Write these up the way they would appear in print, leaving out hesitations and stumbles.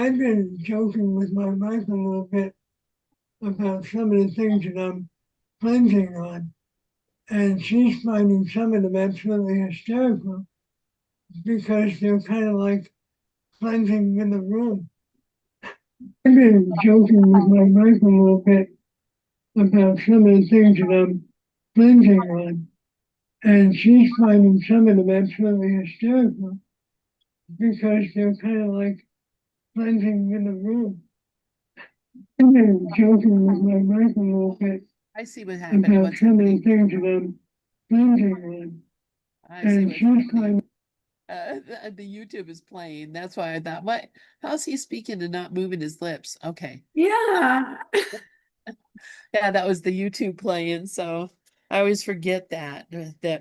I've been joking with my wife a little bit about some of the things that I'm cleansing on, and she's finding some of them absolutely hysterical because they're kind of like cleansing in the room. I've been joking with my wife a little bit about some of the things that I'm cleansing on, and she's finding some of them absolutely hysterical because they're kind of like cleansing in the room. I've been joking with my wife a little bit I see what happened. about What's some of the happening? things that I'm cleansing on, I see and what's she's happening. finding. The YouTube is playing. That's why I thought, what? How's he speaking and not moving his lips? Okay. Yeah. Yeah, that was the YouTube playing. So I always forget that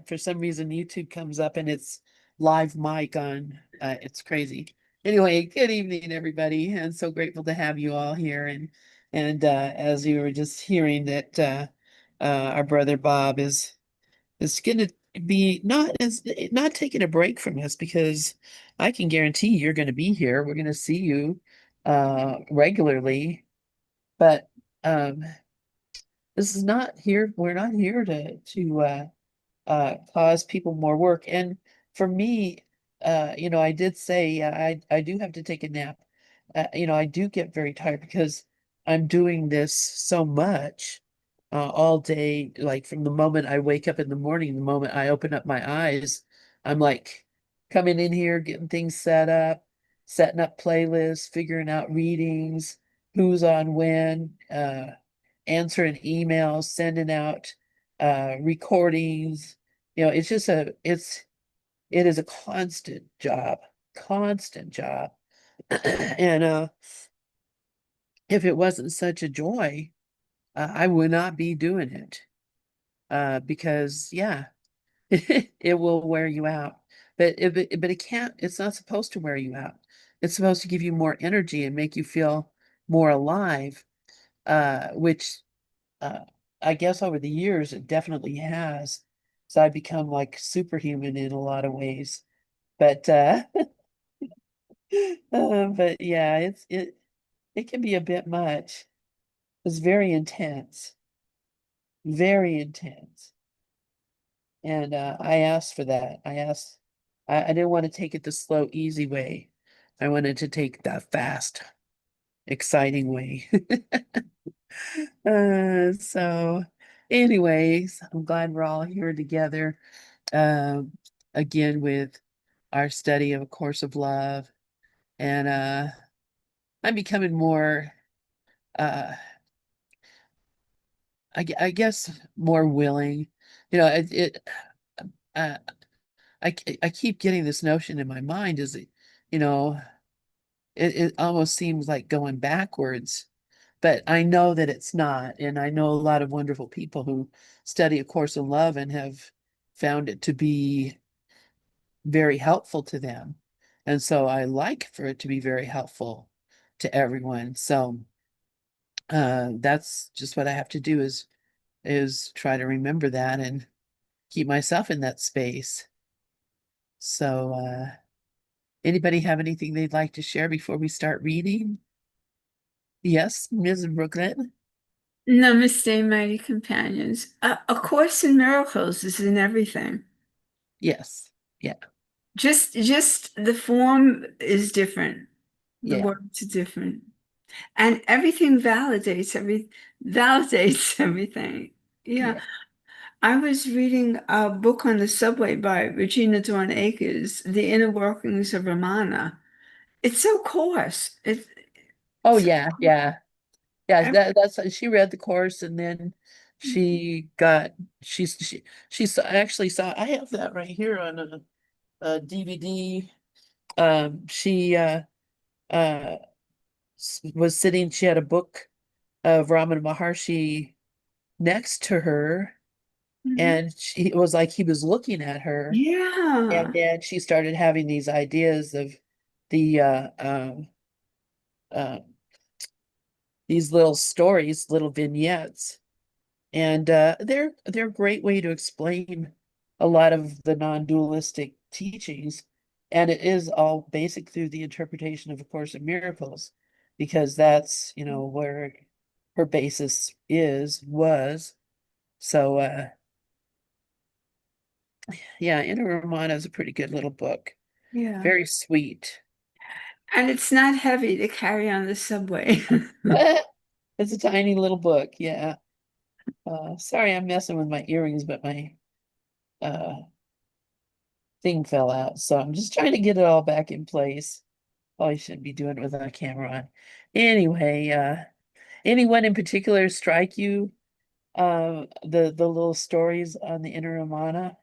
for some reason YouTube comes up and it's live mic on. It's crazy. Anyway, good evening, everybody. And so grateful to have you all here. And as you were just hearing that our brother Bob is gonna be not taking a break from us because I can guarantee you're gonna be here. We're gonna see you regularly. But this is not here. We're not here to cause people more work. And for me, I did say I do have to take a nap. I do get very tired because I'm doing this so much all day. Like from the moment I wake up in the morning, the moment I open up my eyes, I'm like coming in here, getting things set up, setting up playlists, figuring out readings, who's on when, answering emails, sending out recordings. It is a constant job. And if it wasn't such a joy, I would not be doing it. Because yeah, it will wear you out. But it can't, it's not supposed to wear you out. It's supposed to give you more energy and make you feel more alive, which uh, I guess over the years it definitely has. So I've become like superhuman in a lot of ways. But but yeah, it can be a bit much. It's very intense, very intense. And I asked for that. I didn't want to take it the slow, easy way. I wanted to take the fast, exciting way. So anyways, I'm glad we're all here together. Um, again with our study of A Course of Love. And I'm becoming more uh I guess more willing. You know, uh I keep getting this notion in my mind is that, you know, it almost seems like going backwards, but I know that it's not. And I know a lot of wonderful people who study A Course in Love and have found it to be very helpful to them. And so I like for it to be very helpful to everyone. So that's just what I have to do is try to remember that and keep myself in that space. So anybody have anything they'd like to share before we start reading? Yes, Ms. Brooklyn? Namaste, mighty companions. A Course in Miracles is in everything. Yes. Yeah. Just the form is different. The Yeah. words are different. And everything validates everything. Yeah. Yeah. I was reading a book on the subway by Regina Dawn Akers, The Inner Workings of Ramana. It's so coarse. Oh It's yeah, yeah. Yeah, that's she read the course and then she got actually saw I have that right here on a DVD. She uh was sitting, she had a book of Ramana Maharshi next to her, Mhm. and it was like he was looking at her, and Yeah. then she started having these ideas of the uh, these little stories, little vignettes, and they're a great way to explain a lot of the non-dualistic teachings. And it is all basic through the interpretation of A Course in Miracles, because that's, you know, where her basis was. So yeah, Inner Ramana is a pretty good little book. Yeah. Very sweet. And it's not heavy to carry on the subway. It's a tiny little book, yeah. Sorry, I'm messing with my earrings, but my uh thing fell out. So I'm just trying to get it all back in place. Probably shouldn't be doing it with a camera on. Anyway, anyone in particular strike you? The little stories on the Inner Ramana?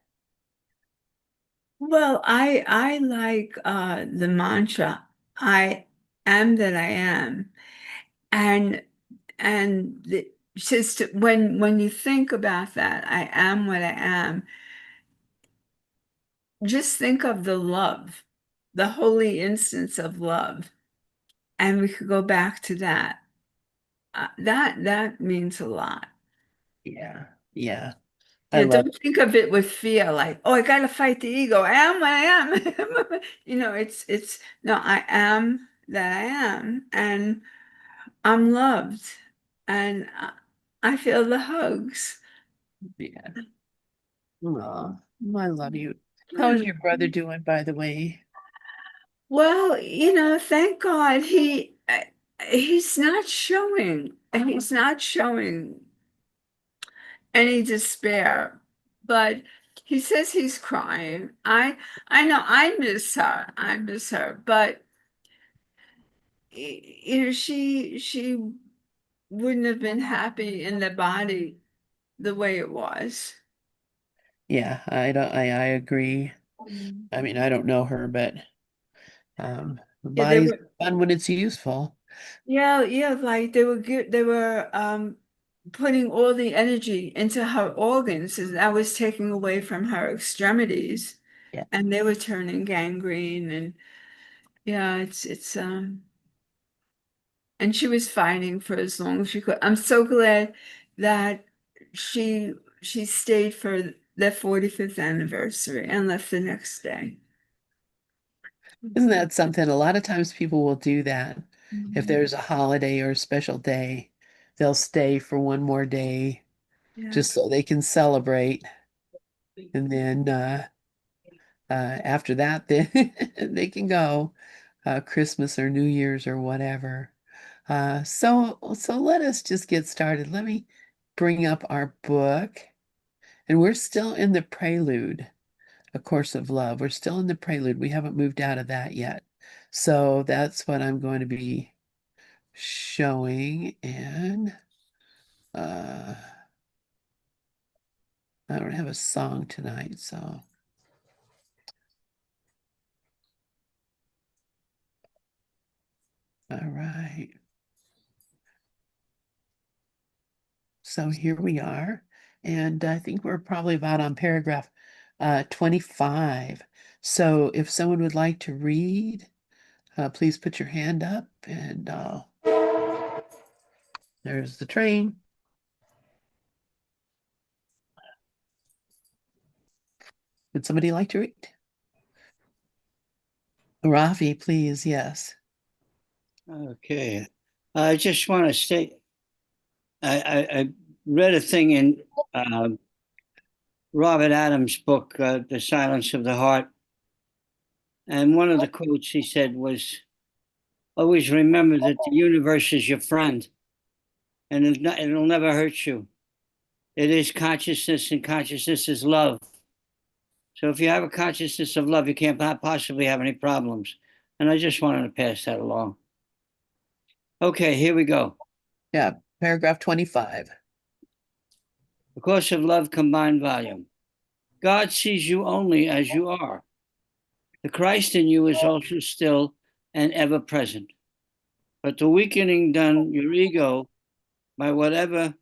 Well, I like the mantra, I am that I am. And just when you think about that, I am what I am, just think of the love, the holy instance of love. And we could go back to that. That means a lot. Yeah, yeah. I Yeah, love don't think of it with fear, like, oh, I gotta fight the ego. I am what I am. It's no, I am that I am, and I'm loved, and I feel the hugs. yeah. Aw, I love you. How's your brother doing, by the way? Well, thank God he's not showing. He's not showing any despair, but he says he's crying. I know I miss her. I miss her, but she wouldn't have been happy in the body the way it was. Yeah, I agree. Mm. I mean, I don't know her, but the Yeah, they body's were. fun when it's useful. Yeah, yeah, like they were good. They were putting all the energy into her organs, and that was taking away from her extremities, Yeah. and they were turning gangrene, and yeah, and she was fighting for as long as she could. I'm so glad that she she stayed for their 45th anniversary and left the next day. Isn't that something? A lot of times people will do that. If Mhm. there's a holiday or a special day, they'll stay for one more day Yeah. just so they can celebrate. And then after that, then they can go Christmas or New Year's or whatever. So let us just get started. Let me bring up our book. And we're still in the prelude, A Course of Love. We're still in the prelude. We haven't moved out of that yet. So that's what I'm going to be showing. And uh, I don't have a song tonight, so all right. So here we are. And I think we're probably about on paragraph 25. So if someone would like to read, please put your hand up. And there's the train. Would somebody like to read? Rafi, please, yes. Okay. I just want to say I read a thing in uh, Robert Adams' book, The Silence of the Heart. And one of the quotes he said was, always remember that the universe is your friend and it'll never hurt you. It is consciousness, and consciousness is love. So if you have a consciousness of love, you can't possibly have any problems. And I just wanted to pass that along. Okay, here we go. Yeah, paragraph 25. The Course of Love combined volume. God sees you only as you are. The Christ in you is also still and ever present. But the weakening done your ego by whatever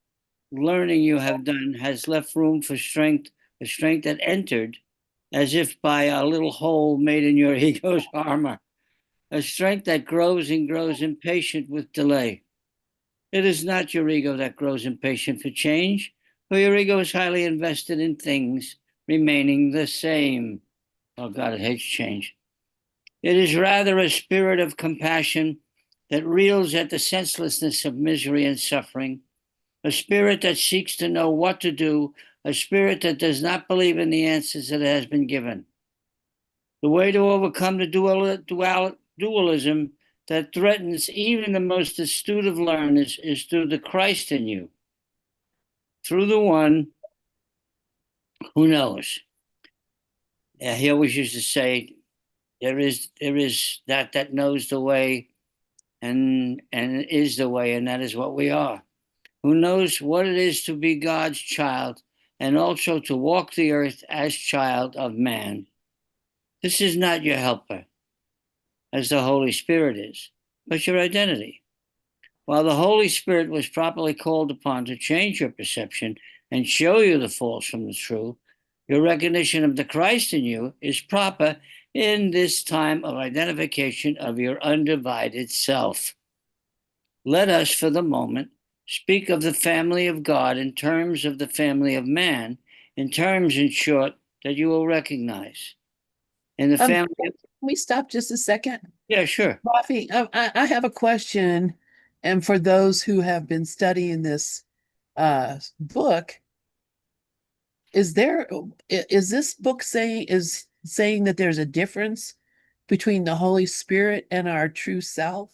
learning you have done has left room for strength, a strength that entered as if by a little hole made in your ego's armor, a strength that grows and grows impatient with delay. It is not your ego that grows impatient for change, for your ego is highly invested in things remaining the same. Oh God, it hates change. It is rather a spirit of compassion that reels at the senselessness of misery and suffering, a spirit that seeks to know what to do, a spirit that does not believe in the answers that it has been given. The way to overcome the dualism that threatens even the most astute of learners is through the Christ in you, through the one who knows. He always used to say, there is that knows the way and is the way, and that is what we are. Who knows what it is to be God's child and also to walk the earth as child of man. This is not your helper, as the Holy Spirit is, but your identity. While the Holy Spirit was properly called upon to change your perception and show you the false from the true, your recognition of the Christ in you is proper in this time of identification of your undivided self. Let us, for the moment, speak of the family of God in terms of the family of man, in terms, in short, that you will recognize. In the family. Can we stop just a second? Yeah, sure. Rafi, I have a question, and for those who have been studying this book, is this book saying that there's a difference between the Holy Spirit and our true self?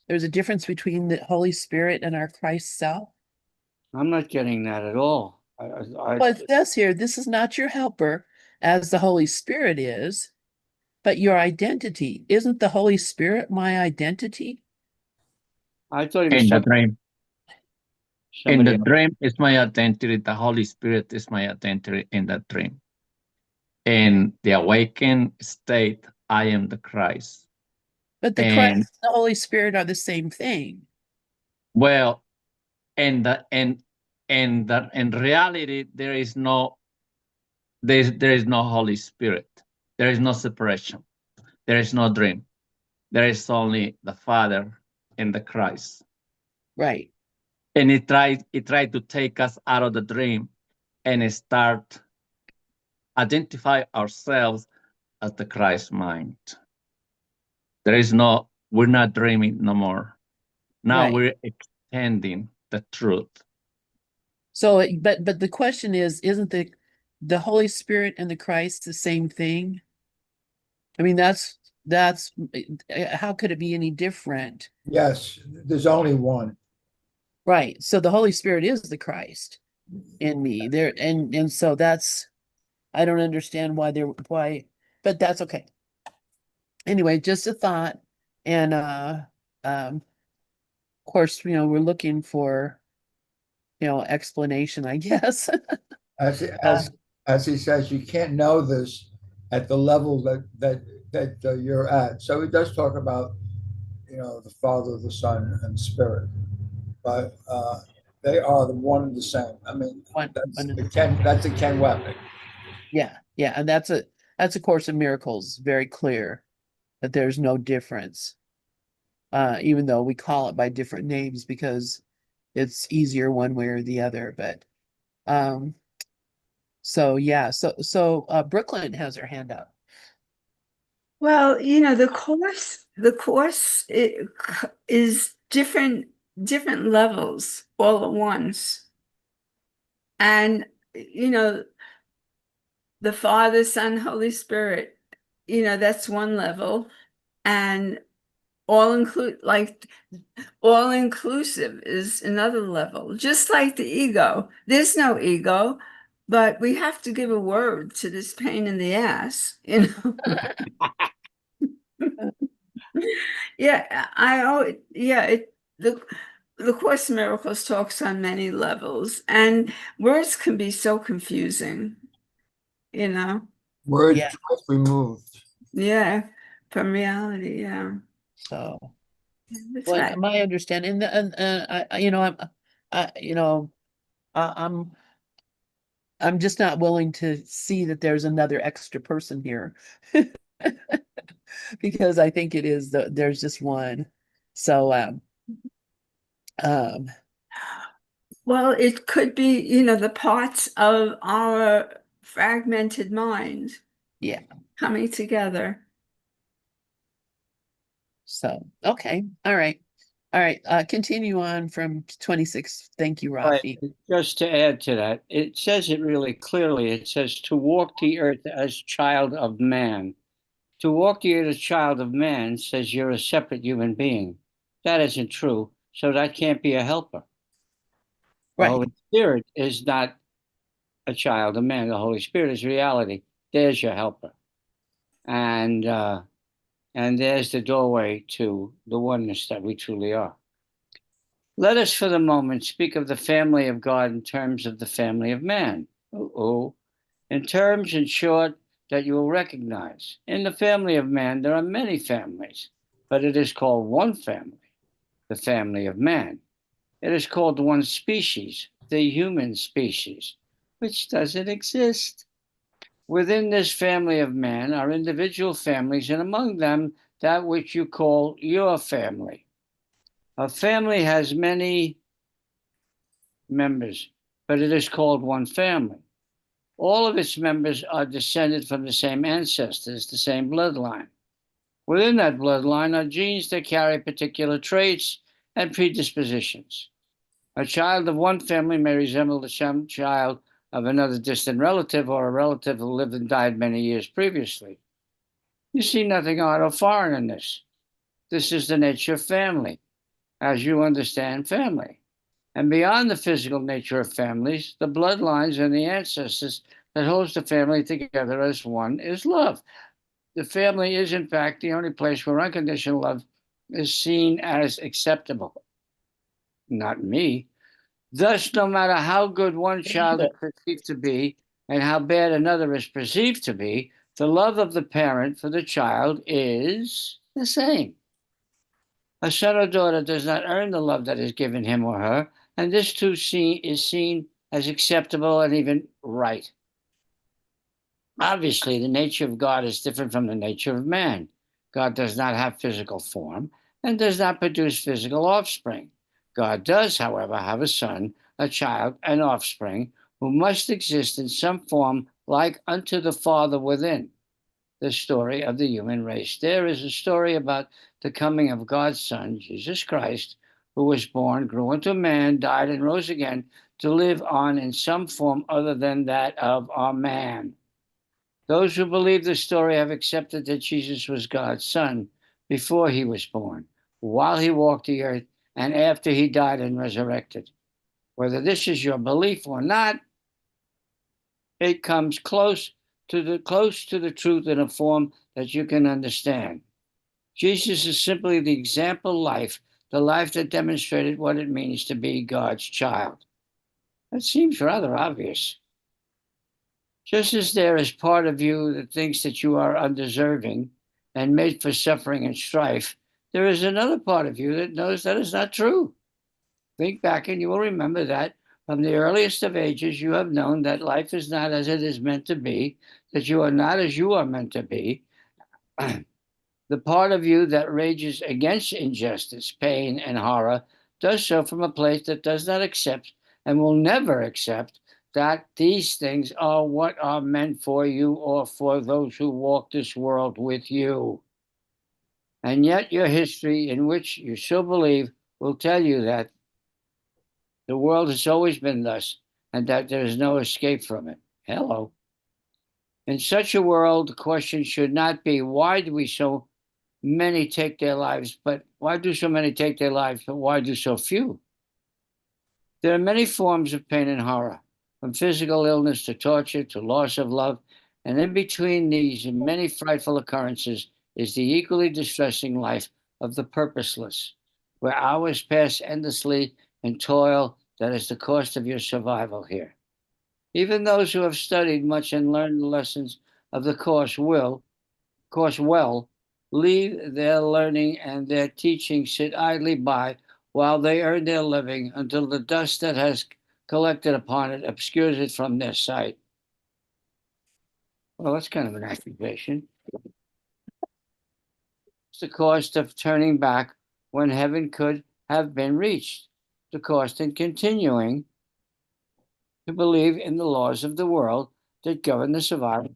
There's a difference between the Holy Spirit and our Christ self? I'm not getting that at all. Well, it says here, this is not your helper, as the Holy Spirit is, but your identity. Isn't the Holy Spirit my identity? I thought he was In the talking dream. In somebody the else. dream is my identity. The Holy Spirit is my identity in that dream. In the awakened state, I am the Christ. But the Christ and the Holy Spirit are the same thing. Well, in reality, there is no Holy Spirit. There is no separation. There is no dream. There is only the Father and the Christ. Right. And it tried to take us out of the dream and start identify ourselves as the Christ mind. We're not dreaming no more. Now Right. we're extending the truth. So, but the question is, isn't the Holy Spirit and the Christ the same thing? I mean, that's how could it be any different? Yes, there's only one. Right. So the Holy Spirit is the Christ in me. There and so I don't understand why, but that's okay. Anyway, just a thought. And of course, we're looking for explanation, I guess. As he says, you can't know this at the level that you're at. So he does talk about, the Father, the Son, and the Spirit, but they are the one and the same. I mean, that's a Ken Wapnick. Yeah, and that's a Course in Miracles, very clear that there's no difference. Even though we call it by different names because it's easier one way or the other. But so yeah, so Brooklyn has her hand up. Well, the course is different levels all at once. And the Father, Son, Holy Spirit, that's one level. And all inclusive is another level, just like the ego. There's no ego, but we have to give a word to this pain in the ass, the Course in Miracles talks on many levels, and words can be so confusing, Words Yeah. twice removed. Yeah, from reality, yeah. So That's well, right. my understanding, I'm just not willing to see that there's another extra person here. Because I think there's just one. So Well, it could be, the parts of our fragmented mind yeah. coming together. So, okay, all right. All right, continue on from 26. Thank you, Right. Rafi. Just to add to that, it says it really clearly. It says to walk the earth as child of man. To walk the earth as child of man says you're a separate human being. That isn't true. So that can't be a helper. The Right. Holy Spirit is not a child of man. The Holy Spirit is reality. There's your helper. And there's the doorway to the oneness that we truly are. Let us for the moment speak of the family of God in terms of the family of man. In terms, in short, that you will recognize. In the family of man, there are many families, but it is called one family, the family of man. It is called one species, the human species, which doesn't exist. Within this family of man are individual families, and among them, that which you call your family. A family has many members, but it is called one family. All of its members are descended from the same ancestors, the same bloodline. Within that bloodline are genes that carry particular traits and predispositions. A child of one family may resemble the child of another distant relative or a relative who lived and died many years previously. You see nothing odd or foreign in this. This is the nature of family, as you understand family. And beyond the physical nature of families, the bloodlines and the ancestors that holds the family together as one is love. The family is, in fact, the only place where unconditional love is seen as acceptable. Not me. Thus, no matter how good one child is perceived to be and how bad another is perceived to be, the love of the parent for the child is the same. A son or daughter does not earn the love that is given him or her, and this too is seen as acceptable and even right. Obviously, the nature of God is different from the nature of man. God does not have physical form and does not produce physical offspring. God does, however, have a son, a child, an offspring who must exist in some form like unto the Father within. The story of the human race. There is a story about the coming of God's Son, Jesus Christ, who was born, grew into man, died, and rose again to live on in some form other than that of a man. Those who believe the story have accepted that Jesus was God's Son before he was born, while he walked the earth, and after he died and resurrected. Whether this is your belief or not, it comes close to the truth in a form that you can understand. Jesus is simply the example life, the life that demonstrated what it means to be God's child. That seems rather obvious. Just as there is part of you that thinks that you are undeserving and made for suffering and strife, there is another part of you that knows that is not true. Think back and you will remember that from the earliest of ages, you have known that life is not as it is meant to be, that you are not as you are meant to be. The part of you that rages against injustice, pain, and horror does so from a place that does not accept and will never accept that these things are what are meant for you or for those who walk this world with you. And yet, your history, in which you still believe, will tell you that the world has always been thus and that there is no escape from it. Hello. In such a world, the question should not be why do we so many take their lives, but why do so many take their lives, but why do so few? There are many forms of pain and horror, from physical illness to torture to loss of love, and in between these many frightful occurrences is the equally distressing life of the purposeless, where hours pass endlessly in toil that is the cost of your survival here. Even those who have studied much and learned the lessons of the course well, leave their learning and their teaching sit idly by while they earn their living until the dust that has collected upon it obscures it from their sight. Well, that's kind of an accusation. It's the cost of turning back when heaven could have been reached, the cost in continuing to believe in the laws of the world that govern the survival.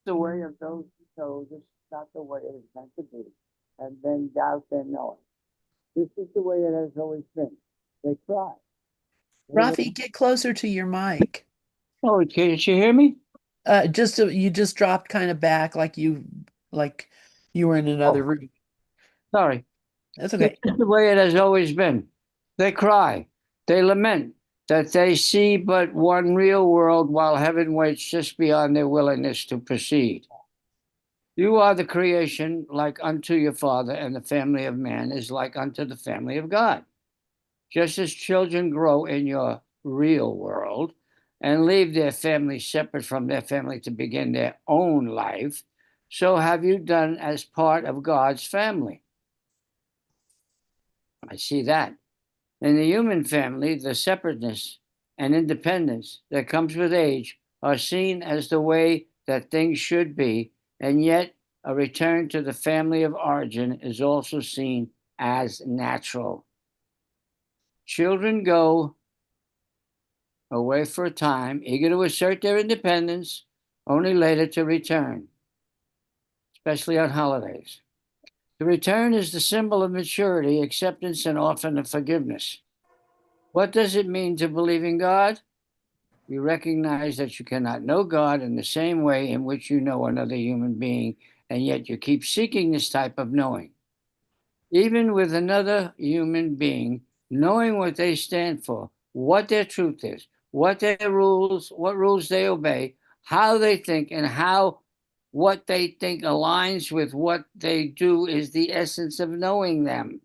the way of those who chose, this is not the way it is meant to be, and then doubt their knowing. This is the way it has always been. They cry. Rafi, get closer to your mic. Oh, can't you hear me? You just dropped kind of back like you were in another Oh. room. Sorry. That's This okay. is the way it has always been. They cry. They lament that they see but one real world while heaven waits just beyond their willingness to proceed. You are the creation like unto your Father, and the family of man is like unto the family of God. Just as children grow in your real world and leave their family separate from their family to begin their own life, so have you done as part of God's family. I see that. In the human family, the separateness and independence that comes with age are seen as the way that things should be, and yet a return to the family of origin is also seen as natural. Children go away for a time, eager to assert their independence, only later to return, especially on holidays. The return is the symbol of maturity, acceptance, and often of forgiveness. What does it mean to believe in God? You recognize that you cannot know God in the same way in which you know another human being, and yet you keep seeking this type of knowing. Even with another human being, knowing what they stand for, what their truth is, what rules they obey, how they think, and how what they think aligns with what they do is the essence of knowing them.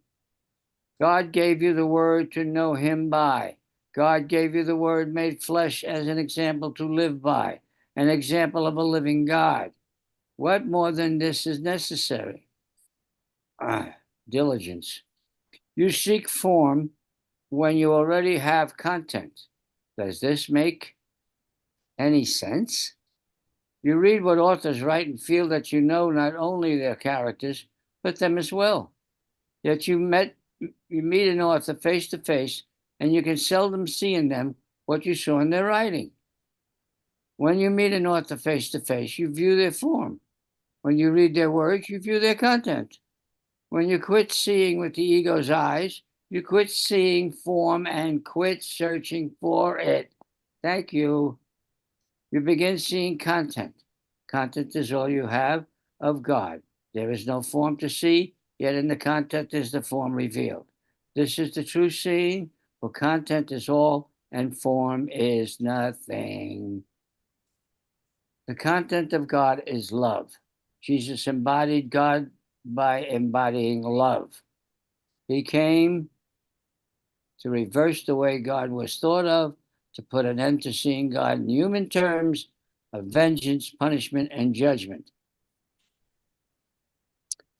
God gave you the word to know him by. God gave you the word made flesh as an example to live by, an example of a living God. What more than this is necessary? Diligence. You seek form when you already have content. Does this make any sense? You read what authors write and feel that you know not only their characters, but them as well. Yet you meet an author face to face, and you can seldom see in them what you saw in their writing. When you meet an author face to face, you view their form. When you read their words, you view their content. When you quit seeing with the ego's eyes, you quit seeing form and quit searching for it. Thank you. You begin seeing content. Content is all you have of God. There is no form to see, yet in the content is the form revealed. This is the true seeing, for content is all and form is nothing. The content of God is love. Jesus embodied God by embodying love. He came to reverse the way God was thought of, to put an end to seeing God in human terms of vengeance, punishment, and judgment.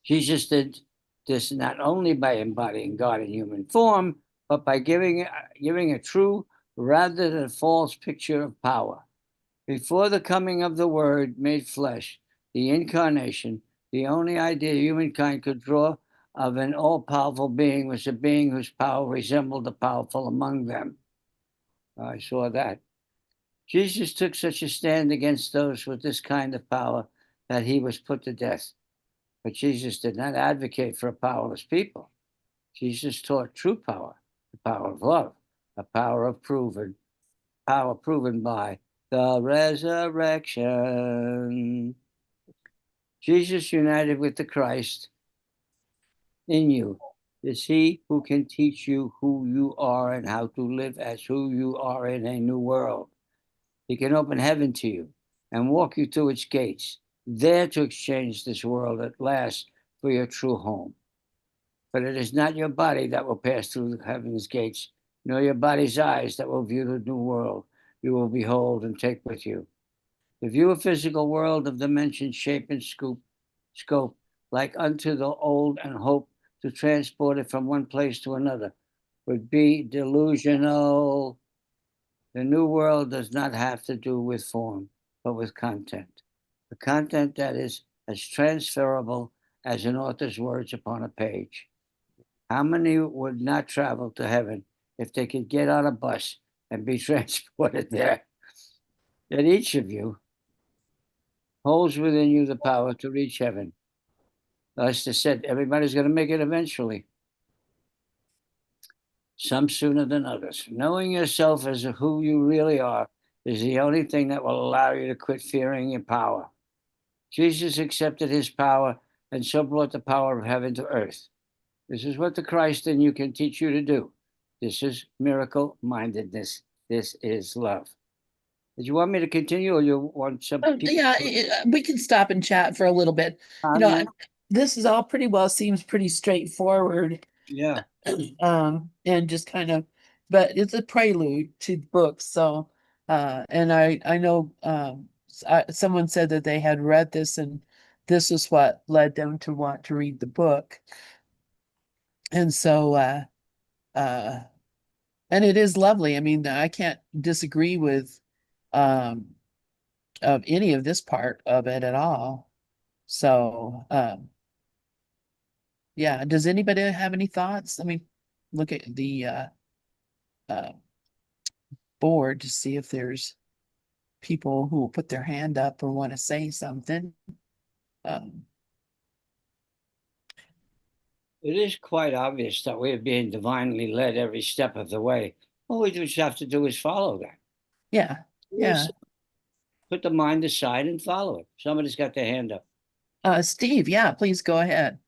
Jesus did this not only by embodying God in human form, but by giving a true rather than a false picture of power. Before the coming of the Word made flesh, the incarnation, the only idea humankind could draw of an all-powerful being was a being whose power resembled the powerful among them. I saw that. Jesus took such a stand against those with this kind of power that he was put to death. But Jesus did not advocate for a powerless people. Jesus taught true power, the power of love, a power proven by the resurrection. Jesus united with the Christ in you is he who can teach you who you are and how to live as who you are in a new world. He can open heaven to you and walk you through its gates, there to exchange this world at last for your true home. But it is not your body that will pass through heaven's gates, nor your body's eyes that will view the new world you will behold and take with you. To view a physical world of dimension, shape, and scope, like unto the old, and hope to transport it from one place to another, would be delusional. The new world does not have to do with form, but with content. The content that is as transferable as an author's words upon a page. How many would not travel to heaven if they could get on a bus and be transported there? Yet each of you holds within you the power to reach heaven. As I said, everybody's going to make it eventually. Some sooner than others. Knowing yourself as who you really are is the only thing that will allow you to quit fearing your power. Jesus accepted his power and so brought the power of heaven to earth. This is what the Christ in you can teach you to do. This is miracle mindedness. This is love. Did you want me to continue, or you want some people? Yeah, we can stop and chat for a little bit. You know, this is all pretty well seems pretty straightforward. Yeah. And just kind of, but it's a prelude to books. So, and I know, someone said that they had read this and this is what led them to want to read the book. And so, uh, and it is lovely. I mean, I can't disagree with, of any of this part of it at all. So, yeah, does anybody have any thoughts? Let me look at the, uh, board to see if there's people who will put their hand up or want to say something. It is quite obvious that we are being divinely led every step of the way. All we just have to do is follow that. Yeah, yeah. Put the mind aside and follow it. Somebody's got their hand up. Steve, yeah, please go ahead.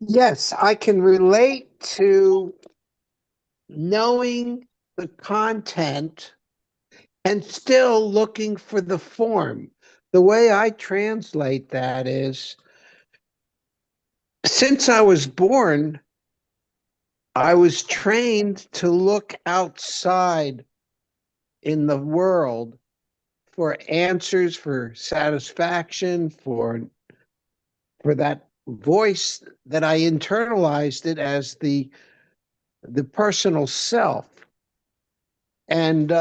Yes, I can relate to knowing the content and still looking for the form. The way I translate that is, since I was born, I was trained to look outside in the world for answers, for satisfaction, for that voice that I internalized it as the personal self. And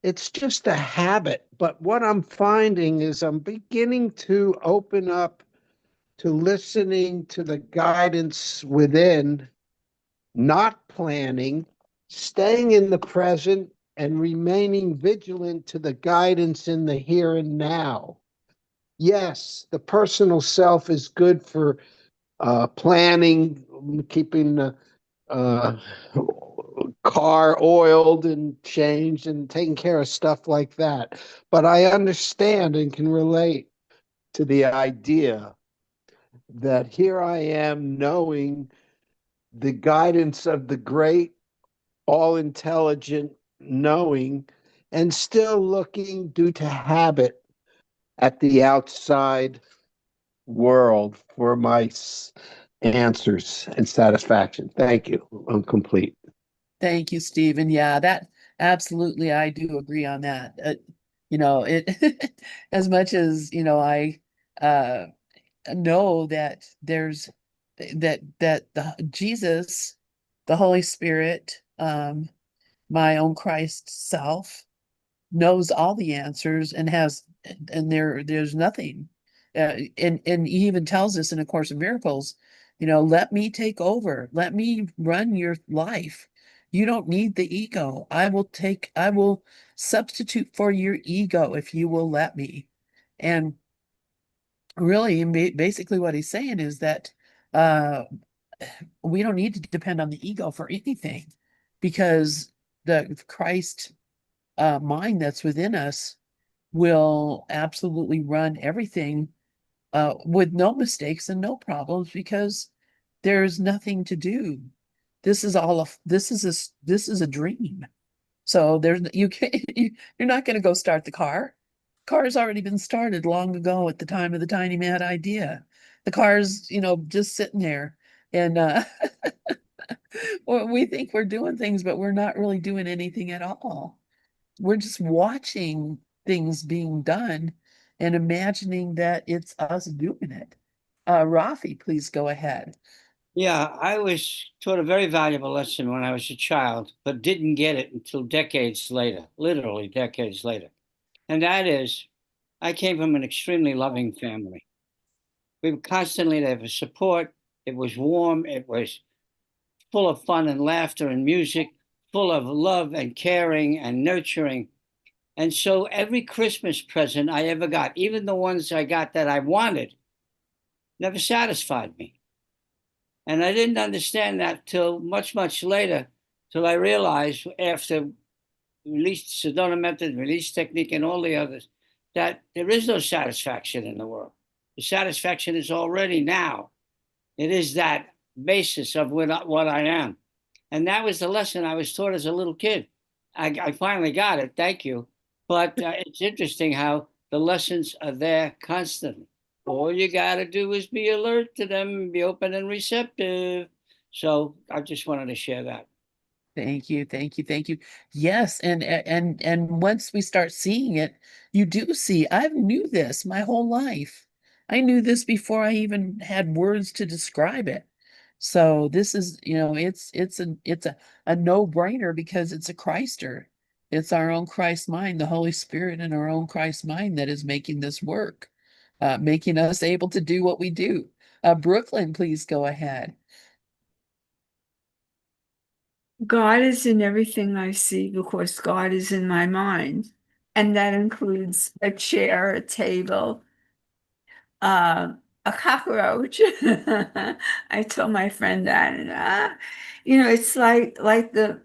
it's just a habit. But what I'm finding is I'm beginning to open up to listening to the guidance within, not planning, staying in the present, and remaining vigilant to the guidance in the here and now. Yes, the personal self is good for planning, keeping the car oiled and changed and taking care of stuff like that. But I understand and can relate to the idea that here I am knowing the guidance of the great, all intelligent knowing, and still looking due to habit at the outside world for my answers and satisfaction. Thank you. I'm complete. Thank you, Stephen. Yeah, that absolutely, I do agree on that. You know, it as much as, you know, I know that there's that the Jesus, the Holy Spirit, my own Christ self knows all the answers and has, and there's nothing, and he even tells us in A Course in Miracles, you know, let me take over, let me run your life. You don't need the ego. I will substitute for your ego if you will let me. And really, basically what he's saying is that uh we don't need to depend on the ego for anything, because the Christ mind that's within us will absolutely run everything with no mistakes and no problems, because there's nothing to do. This is all of this is a dream. So there's you can't you're not going to go start the car. Car's already been started long ago at the time of the tiny mad idea. The car's, you know, just sitting there, and well, we think we're doing things, but we're not really doing anything at all. We're just watching things being done and imagining that it's us doing it. Rafi, please go ahead. Yeah, I was taught a very valuable lesson when I was a child, but didn't get it until decades later, literally decades later. And that is, I came from an extremely loving family. We were constantly there for support. It was warm. It was full of fun and laughter and music, full of love and caring and nurturing. And so every Christmas present I ever got, even the ones I got that I wanted, never satisfied me. And I didn't understand that till much, much later, till I realized after release Sedona method, release technique, and all the others, that there is no satisfaction in the world. The satisfaction is already now. It is that basis of what I am. And that was the lesson I was taught as a little kid. I finally got it. Thank you. But it's interesting how the lessons are there constantly. All you got to do is be alert to them and be open and receptive. So I just wanted to share that. Thank you, thank you, thank you. Yes, and once we start seeing it, you do see, I've knew this my whole life. I knew this before I even had words to describe it. So this is, it's a no-brainer because it's a Christer. It's our own Christ mind, the Holy Spirit in our own Christ mind that is making this work, making us able to do what we do. Brooklyn, please go ahead. God is in everything I see because God is in my mind. And that includes a chair, a table, a cockroach. I told my friend that, and it's like the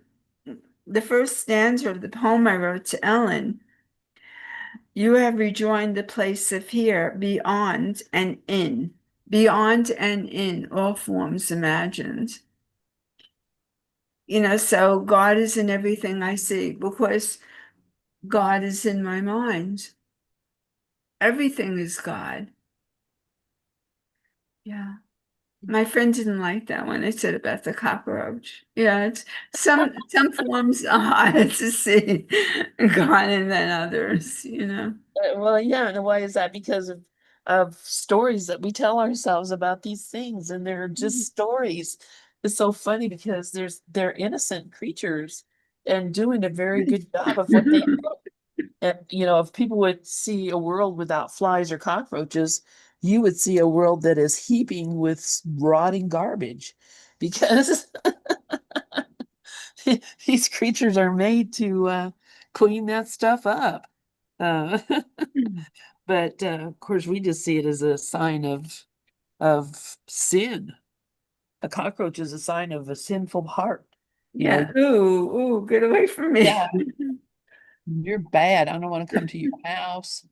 first stanza of the poem I wrote to Ellen. You have rejoined the place of here, beyond and in, all forms imagined. So God is in everything I see because God is in my mind. Everything is God. Yeah. My friend didn't like that when I said about the cockroach. Yeah, it's some forms are harder to see God in than others. Well, yeah, and why is that? Because of stories that we tell ourselves about these things, and they're just stories. It's so funny because they're innocent creatures and doing a very good job of what they do. And if people would see a world without flies or cockroaches, you would see a world that is heaping with rotting garbage because these creatures are made to clean that stuff up. But of course, we just see it as a sign of sin. A cockroach is a sign of a sinful heart. Yeah. Ooh, get away from me. Yeah, you're bad. I don't want to come to your house.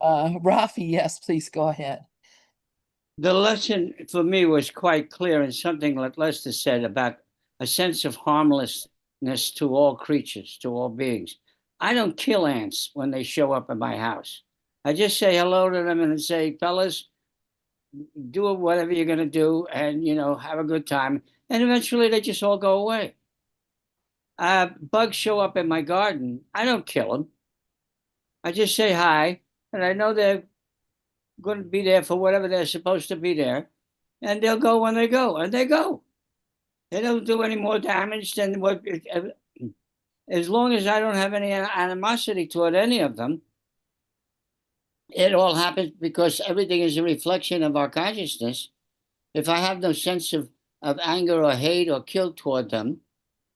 Rafi, yes, please go ahead. The lesson for me was quite clear in something that Lester said about a sense of harmlessness to all creatures, to all beings. I don't kill ants when they show up at my house. I just say hello to them and say, fellas, do whatever you're going to do and, have a good time. And eventually they just all go away. Bugs show up in my garden. I don't kill them. I just say hi, and I know they're going to be there for whatever they're supposed to be there, and they'll go when they go, and they go. They don't do any more damage than what. As long as I don't have any animosity toward any of them, it all happens because everything is a reflection of our consciousness. If I have no sense of anger or hate or guilt toward them,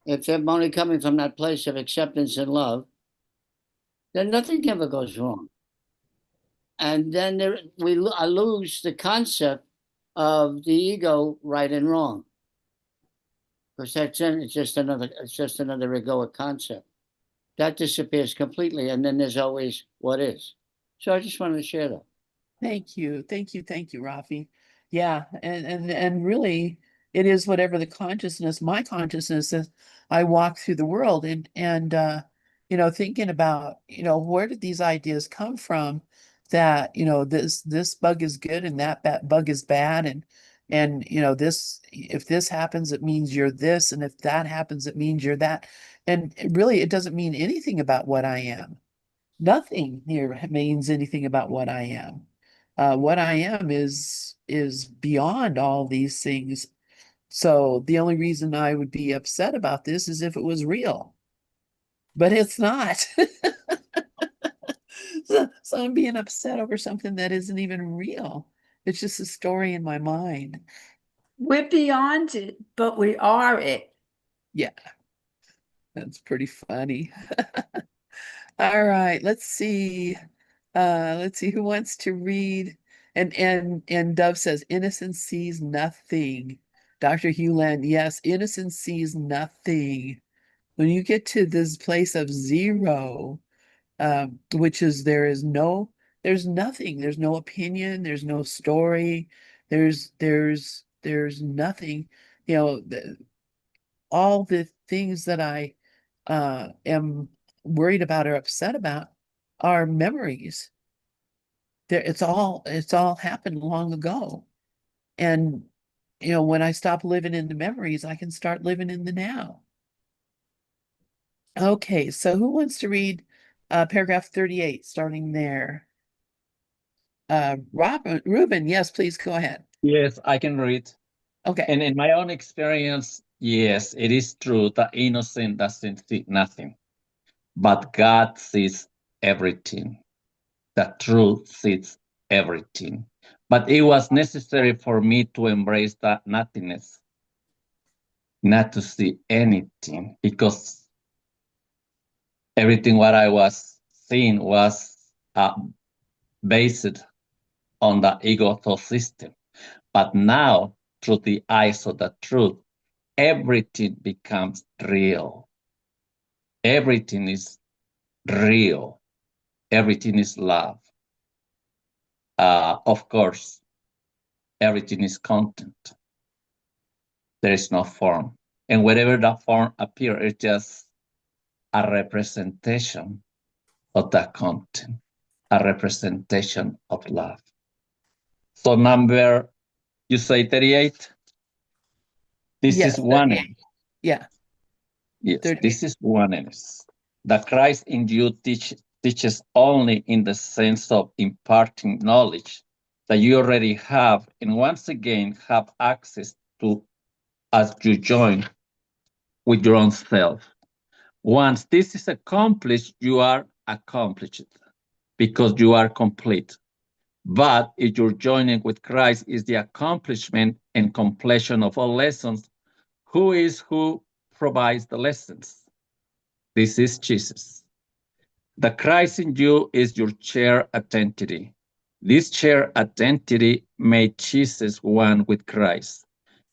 if they're only coming from that place of acceptance and love, then nothing ever goes wrong. And then I lose the concept of the ego, right and wrong, because it's just another egoic concept that disappears completely, and then there's always what is. So I just wanted to share that. Thank you, thank you, thank you, Rafi. Yeah, and really, it is whatever my consciousness is. I walk through the world and thinking about where did these ideas come from? That this bug is good and that bug is bad, and this if this happens, it means you're this, and if that happens, it means you're that, and really, it doesn't mean anything about what I am. Nothing here means anything about what I am. What I am is beyond all these things. So the only reason I would be upset about this is if it was real, but it's not. So I'm being upset over something that isn't even real. It's just a story in my mind. We're beyond it, but we are it. Yeah, that's pretty funny. All right, let's see. Let's see who wants to read. And Dove says, innocence sees nothing. Dr. Hugh Land, yes, innocence sees nothing. When you get to this place of zero, which is there's nothing, there's no opinion, there's no story, there's nothing, all the things that I am worried about or upset about are memories. It's all happened long ago. And when I stop living in the memories, I can start living in the now. Okay, so who wants to read paragraph 38, starting there? Ruben, yes, please go ahead. Yes, I can read. Okay. And in my own experience, yes, it is true that innocent doesn't see nothing, but God sees everything. The truth sees everything. But it was necessary for me to embrace that nothingness, not to see anything, because everything what I was seeing was based on the ego thought system. But now, through the eyes of the truth, everything becomes real. Everything is real. Everything is love. Of course, everything is content. There is no form. And wherever that form appears, it's just a representation of that content, a representation of love. So number, you say 38? This Yes, is one. 38. Yeah. Yes, 38. this is oneness. The Christ in you teaches only in the sense of imparting knowledge that you already have, and once again have access to as you join with your own self. Once this is accomplished, you are accomplished because you are complete. But if your joining with Christ is the accomplishment and completion of all lessons, who provides the lessons? This is Jesus. The Christ in you is your shared identity. This shared identity made Jesus one with Christ.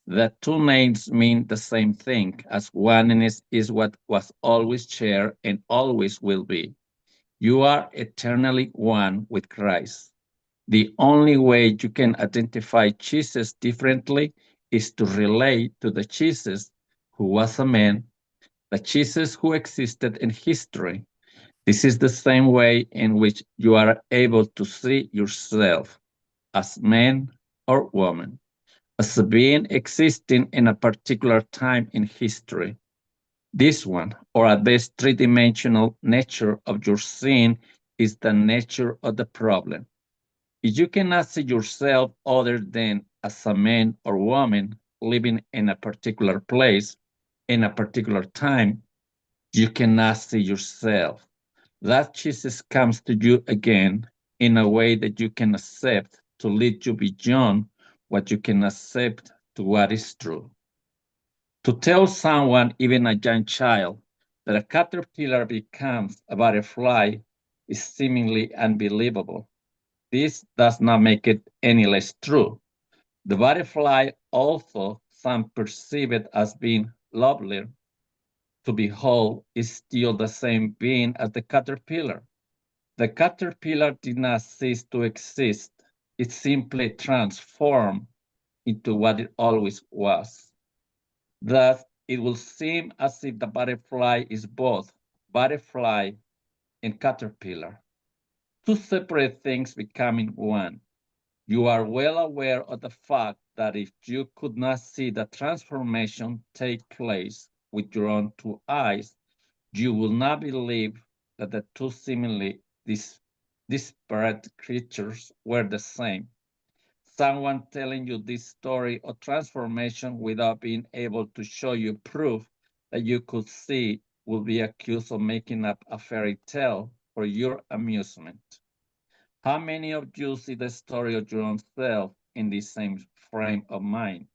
The two names mean the same thing, as oneness is what was always shared and always will be. You are eternally one with Christ. The only way you can identify Jesus differently is to relate to the Jesus who was a man, the Jesus who existed in history. This is the same way in which you are able to see yourself as man or woman, as a being existing in a particular time in history. This one, or at least three-dimensional nature of your seeing, is the nature of the problem. If you cannot see yourself other than as a man or woman living in a particular place, in a particular time, you cannot see yourself. That Jesus comes to you again in a way that you can accept to lead you beyond what you can accept to what is true. To tell someone, even a young child, that a caterpillar becomes a butterfly is seemingly unbelievable. This does not make it any less true. The butterfly, although some perceive it as being lovelier to behold, is still the same being as the caterpillar. The caterpillar did not cease to exist. It simply transformed into what it always was. Thus, it will seem as if the butterfly is both butterfly and caterpillar, two separate things becoming one. You are well aware of the fact that if you could not see the transformation take place with your own two eyes, you will not believe that the two seemingly disparate creatures were the same. Someone telling you this story of transformation without being able to show you proof that you could see will be accused of making up a fairy tale for your amusement. How many of you see the story of your own self in the same frame of mind?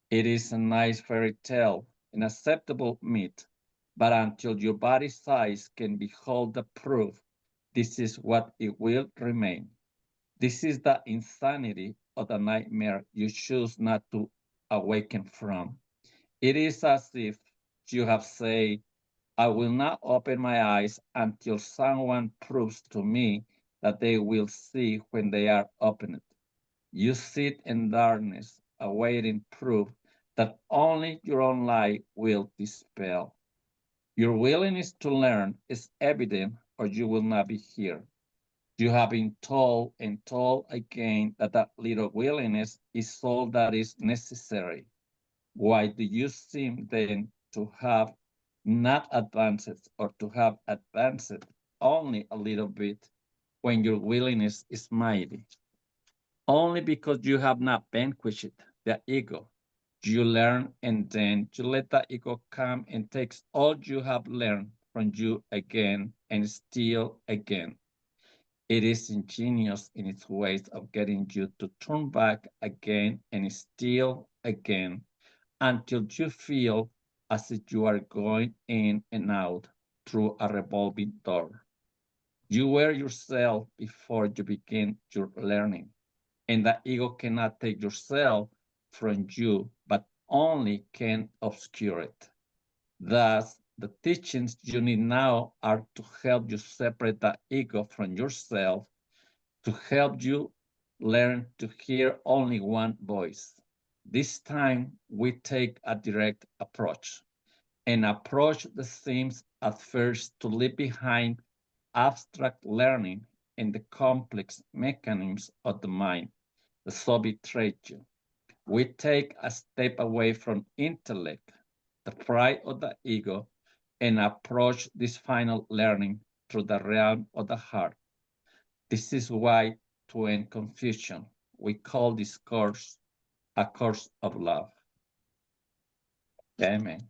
It is a nice fairy tale, an acceptable myth, But until your body's eyes can behold the proof, this is what it will remain. This is the insanity of the nightmare you choose not to awaken from. It is as if you have said, I will not open my eyes until someone proves to me that they will see when they are opened. You sit in darkness, awaiting proof that only your own light will dispel. Your willingness to learn is evident, or you will not be here. You have been told and told again that that little willingness is all that is necessary. Why do you seem then to have not advanced or to have advanced only a little bit when your willingness is mighty? Only because you have not vanquished the ego. You learn and then you let the ego come and takes all you have learned from you again and steal again. It is ingenious in its ways of getting you to turn back again and steal again until you feel as if you are going in and out through a revolving door. You wear yourself before you begin your learning, and the ego cannot take yourself from you, but only can obscure it. Thus, the teachings you need now are to help you separate the ego from yourself, to help you learn to hear only one voice. This time, we take a direct approach, an approach that seems at first to leave behind abstract learning and the complex mechanisms of the mind that so betrayed you. We take a step away from intellect, the pride of the ego, and approach this final learning through the realm of the heart. This is why, to end confusion, we call this course a course of love. Amen.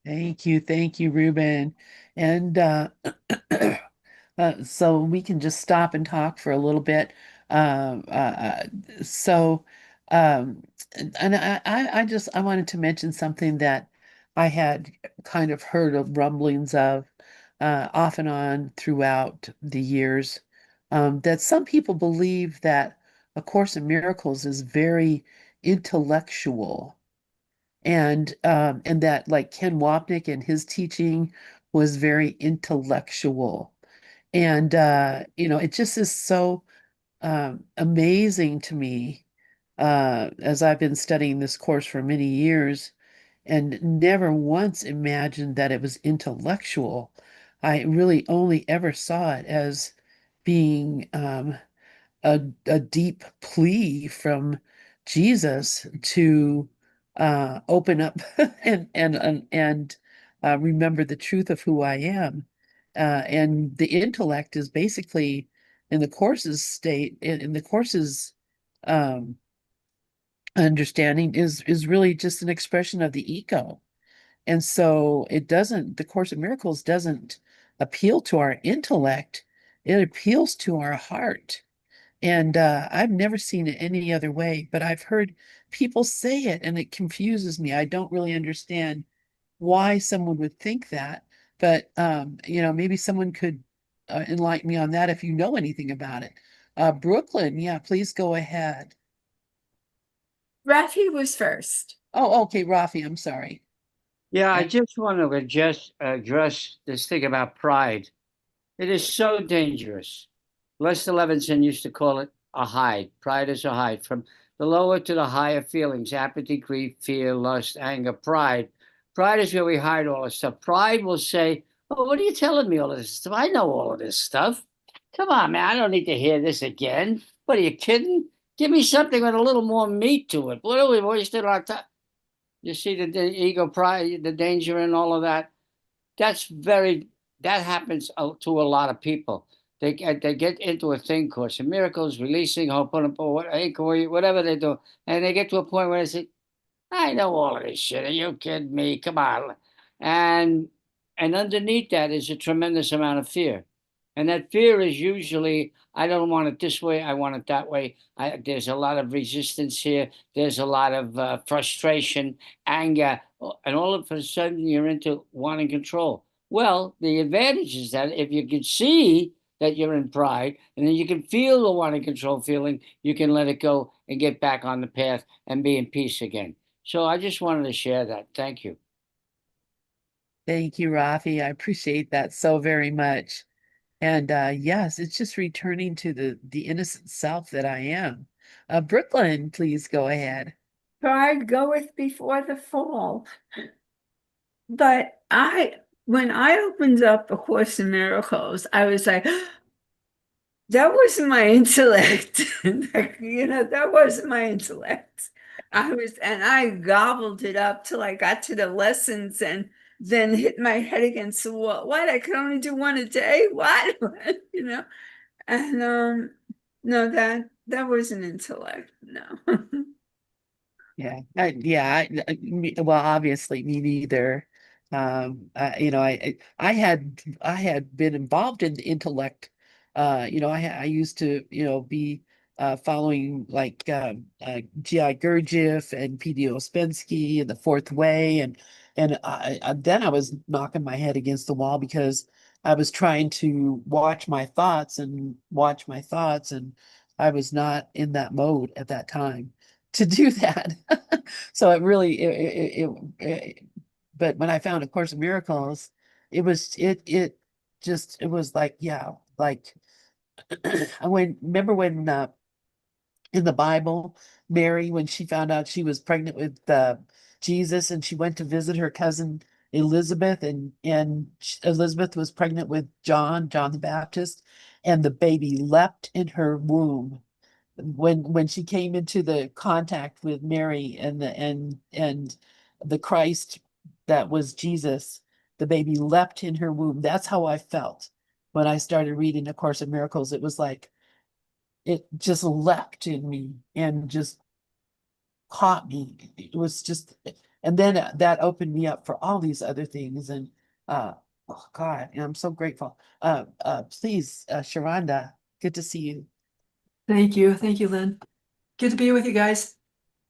Thank you, Ruben. And so we can just stop and talk for a little bit. Um, uh, uh, so, um, and I wanted to mention something that I had kind of heard of rumblings of off and on throughout the years, that some people believe that A Course in Miracles is very intellectual and that like Ken Wapnick and his teaching was very intellectual. And it just is so amazing to me as I've been studying this course for many years and never once imagined that it was intellectual. I really only ever saw it as being a deep plea from Jesus to open up and remember the truth of who I am. And the intellect is basically in the course's state, in the course's um, understanding is really just an expression of the ego. And so the Course of Miracles doesn't appeal to our intellect, it appeals to our heart. And I've never seen it any other way, but I've heard people say it and it confuses me. I don't really understand why someone would think that, but maybe someone could enlighten me on that if you know anything about it. Brooklyn, yeah, please go ahead. Rafi was first. Oh, okay, Rafi, I'm sorry. Yeah, I just want to address this thing about pride. It is so dangerous. Lester Levinson used to call it a hide. Pride is a hide. From the lower to the higher feelings, apathy, grief, fear, lust, anger, pride. Pride is where we hide all this stuff. Pride will say, oh, what are you telling me all of this stuff? I know all of this stuff. Come on, man. I don't need to hear this again. What are you kidding? Give me something with a little more meat to it. What are we wasting our time? You see the ego, pride, the danger in all of that. That happens to a lot of people. They get into a thing, Course in Miracles, releasing, inquiry, whatever they do, and they get to a point where they say, "I know all of this shit. Are you kidding me? Come on!" And underneath that is a tremendous amount of fear, And that fear is usually, I don't want it this way, I want it that way. There's a lot of resistance here. There's a lot of frustration, anger, and all of a sudden you're into wanting control. Well, the advantage is that if you can see that you're in pride, and then you can feel the wanting control feeling, you can let it go and get back on the path and be in peace again. So I just wanted to share that. Thank you. Thank you, Rafi. I appreciate that so very much. And yes, it's just returning to the innocent self that I am. Brooklyn, please go ahead. Pride goeth before the fall. But when I opened up A Course in Miracles, I was like, that wasn't my intellect. That wasn't my intellect. And I gobbled it up till I got to the lessons and then hit my head against the wall. What? I could only do one a day? What? And no, that wasn't intellect. No. Yeah, well, obviously, me neither. I had been involved in the intellect. I used to, be following like G.I. Gurdjieff and P.D. Ouspensky and the Fourth Way, and then I was knocking my head against the wall because I was trying to watch my thoughts and I was not in that mode at that time to do that. So it really, but when I found A Course in Miracles, it was, it was like, yeah, like, remember when, in the Bible, Mary, when she found out she was pregnant with, Jesus, and she went to visit her cousin Elizabeth, and Elizabeth was pregnant with John the Baptist, and the baby leapt in her womb when she came into the contact with Mary and the Christ that was Jesus. The baby leapt in her womb. That's how I felt when I started reading A Course in Miracles. It was like it just leapt in me and just caught me. It was just, and then that opened me up for all these other things. And oh God, and I'm so grateful. Please, Sharonda, good to see you. Thank you. Thank you, Lynn. Good to be with you guys.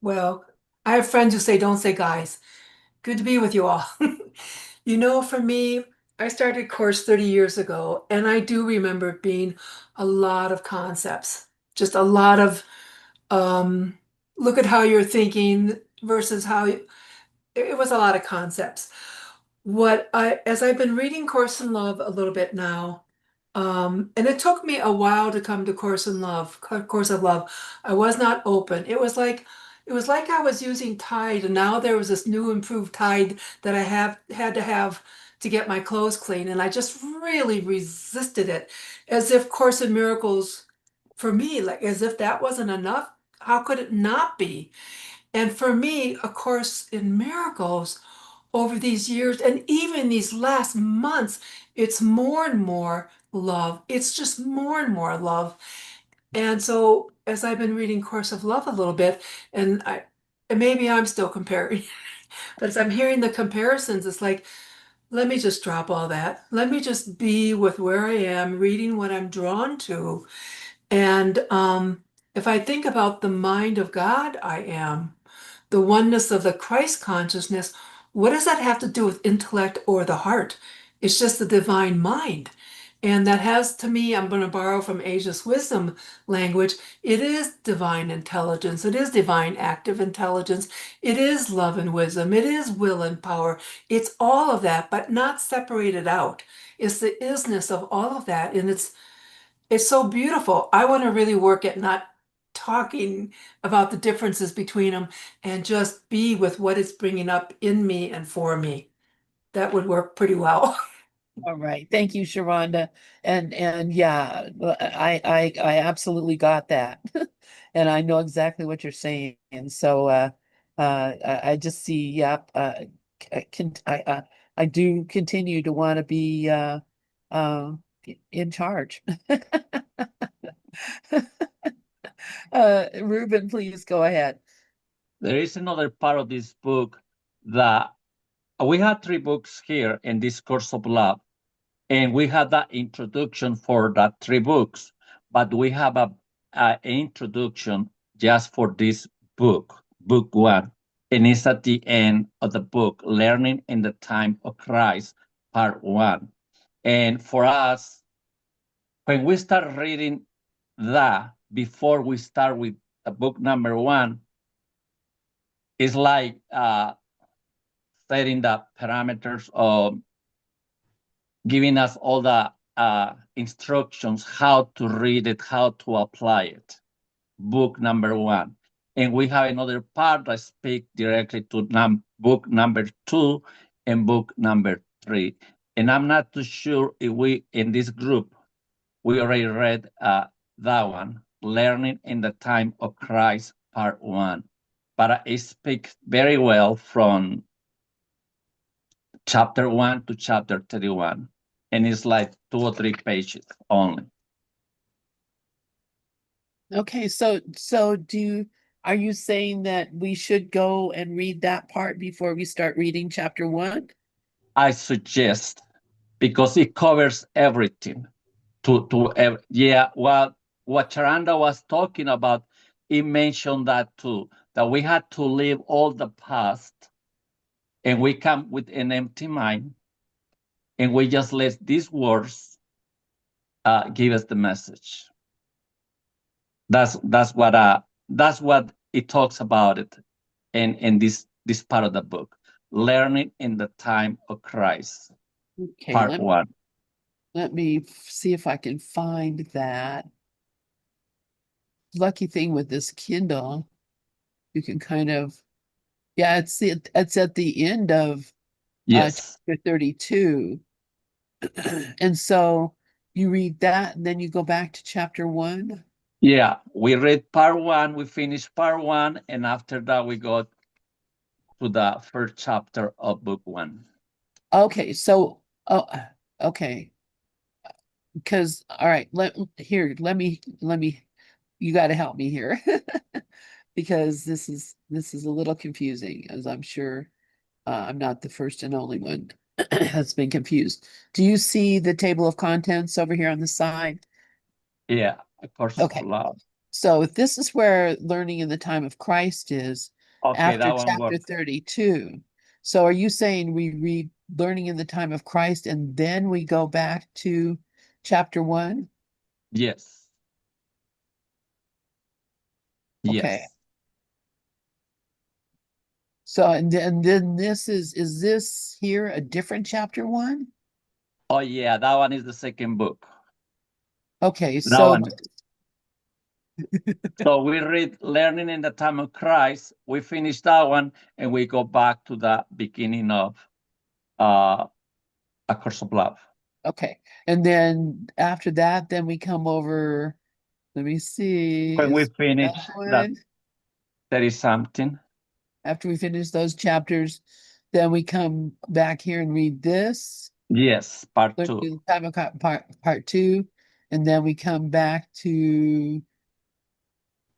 Well, I have friends who say, don't say guys. Good to be with you all. For me, I started course 30 years ago, and I do remember it being a lot of concepts, just a lot of look at how you're thinking versus it was a lot of concepts. As I've been reading Course in Love a little bit now, and it took me a while to come to Course of Love. I was not open. It was like I was using Tide, and now there was this new improved Tide that I had to have to get my clothes clean, and I just really resisted it, as if Course in Miracles, for me, like as if that wasn't enough. How could it not be? And for me, A Course in Miracles, over these years and even these last months, it's more and more love. It's just more and more love. And so as I've been reading Course of Love a little bit, and maybe I'm still comparing, but as I'm hearing the comparisons, it's like, let me just drop all that. Let me just be with where I am, reading what I'm drawn to. And if I think about the mind of God I am, the oneness of the Christ consciousness, what does that have to do with intellect or the heart? It's just the divine mind. And that has, to me, I'm going to borrow from Asia's wisdom language, it is divine intelligence. It is divine active intelligence. It is love and wisdom. It is will and power. It's all of that, but not separated out. It's the isness of all of that. And it's so beautiful. I want to really work at not talking about the differences between them and just be with what it's bringing up in me and for me. That would work pretty well. All right. Thank you, Sharonda. And yeah, I absolutely got that. And I know exactly what you're saying. And so I just see, yep, I do continue to want to be uh in charge. Ruben, please go ahead. There is another part of this book that we have three books here in this Course of Love. And we have that introduction for that 3 books, but we have a introduction just for this book, book 1. And it's at the end of the book, Learning in the Time of Christ, part 1. And for us, when we start reading that, before we start with book number 1, it's like setting the parameters of giving us all the instructions how to read it, how to apply it. Book number 1. And we have another part that speak directly to book number 2 and book number 3. And I'm not too sure if we, in this group, we already read that one, Learning in the Time of Christ, part 1. But it speaks very well from chapter 1 to chapter 31. And it's like 2 or 3 pages only. Okay, so are you saying that we should go and read that part before we start reading chapter 1? I suggest, because it covers everything. Yeah, what Charanda was talking about, he mentioned that too, that we had to leave all the past and we come with an empty mind and we just let these words give us the message. That's what it talks about it in this part of the book, Learning in the Time of Christ, Okay, part 1. let me see if I can find that. Lucky thing with this Kindle, you can kind of, yeah, it's at the end of Yes. chapter 32. And so you read that and then you go back to chapter 1. Yeah, we read part 1, we finished part 1, and after that we go to the first chapter of book 1. Okay, so okay. Because all right, let me you got to help me here. Because this is a little confusing, as I'm sure I'm not the first and only one that's been confused. Do you see the table of contents over here on the side? Yeah, of course. Okay. So if this is where learning in the time of Christ is, Okay, after that one chapter works. 32. So are you saying we read learning in the time of Christ and then we go back to chapter 1? Yes. Okay. Yes. So and then this is this here a different chapter 1? Oh yeah, that one is the second book. Okay, That so one. So we read Learning in the Time of Christ, we finish that one, and we go back to the beginning of A Course of Love. okay. And then after that, then we come over, let me see. When we is finish that that one? 30-something. After we finish those chapters, then we come back here and read this. Yes, part Learning 2. in the time of part 2, and then we come back to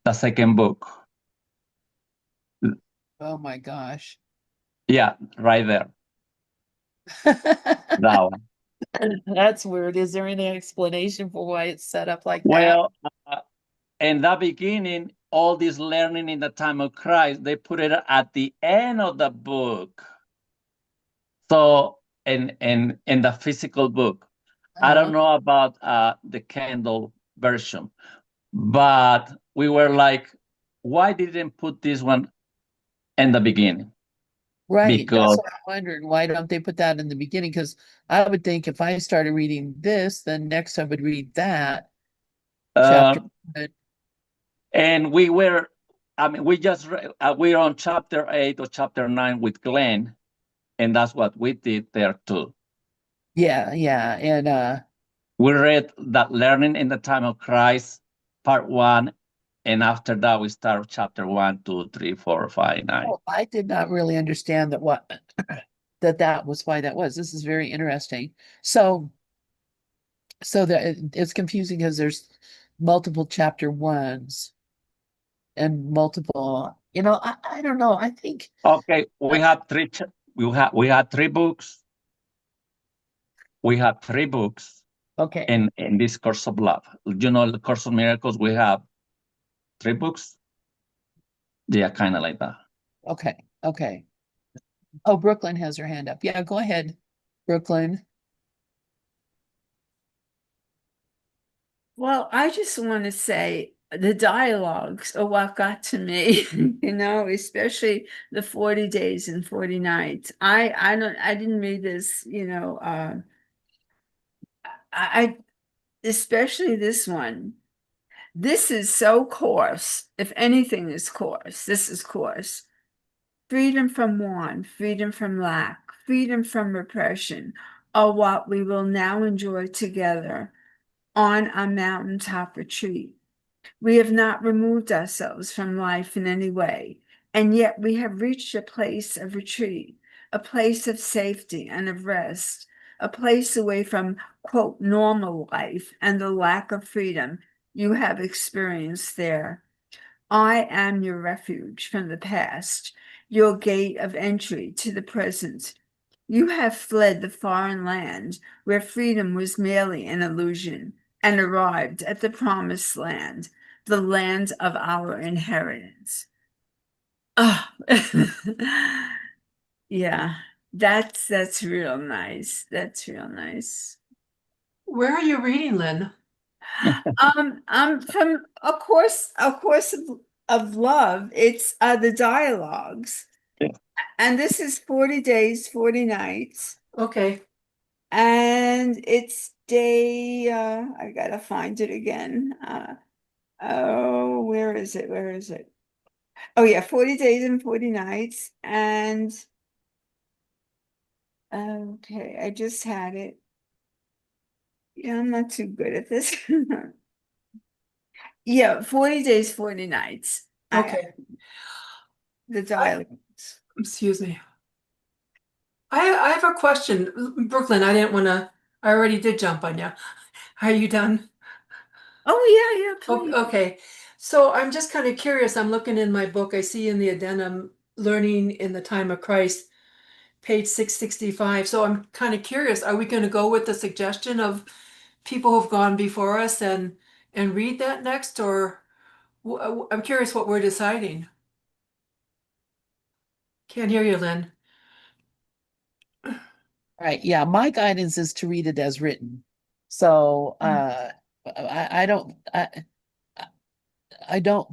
The second book. oh my gosh. Yeah, right there. That one. That's weird. Is there any explanation for why it's set up like that? Well, in the beginning, all this learning in the time of Christ, they put it at the end of the book. So in the physical book, I don't know about the Kindle version, but we were like, why didn't put this one in the beginning? Right. Because That's what I'm wondering. Why don't they put that in the beginning? Because I would think if I started reading this, then next I would read that chapter. and we were, I mean, we just we're on chapter 8 or chapter 9 with Glenn, and that's what we did there too. Yeah, yeah. And we read that Learning in the Time of Christ, part 1, and after that we start chapter 1, 2, 3, 4, 5, 9. oh, I did not really understand that that was why that was. This is very interesting. So that it's confusing because there's multiple chapter 1s and multiple, I don't know. I think Okay, we have three. We had 3 books. we have 3 books Okay. in this Course of Love. You know, the Course of Miracles, we have 3 books. Yeah, kind of like that. Okay. Okay. Oh, Brooklyn has her hand up. Yeah, go ahead, Brooklyn. Well, I just want to say the dialogues are what got to me, especially the 40 days and 40 nights. I didn't read this, I especially this one. This is so coarse. If anything is coarse, this is coarse. Freedom from want, freedom from lack, freedom from repression are what we will now enjoy together on a mountaintop retreat. We have not removed ourselves from life in any way, and yet we have reached a place of retreat, a place of safety and of rest, a place away from, quote, normal life and the lack of freedom you have experienced there. I am your refuge from the past, your gate of entry to the present. You have fled the foreign land where freedom was merely an illusion and arrived at the promised land, the land of our inheritance. Ah, yeah, that's real nice. That's real nice. Where are you reading, Lynn? From a course of love. It's the dialogues. Yeah. And this is 40 days, 40 nights. Okay. And it's day, I gotta find it again. Oh, where is it? Where is it? Oh yeah, 40 days and 40 nights. And okay, I just had it. Yeah, I'm not too good at this. Yeah, 40 days, 40 nights. Okay. The dialogues. Excuse me. I have a question. Brooklyn, I already did jump on you. Are you done? Oh yeah, please. Okay. So I'm just kind of curious. I'm looking in my book. I see in the addendum, Learning in the Time of Christ, page 665. So I'm kind of curious. Are we going to go with the suggestion of people who've gone before us and read that next, or I'm curious what we're deciding. Can't hear you, Lynn. All right. Yeah, my guidance is to read it as written. So I don't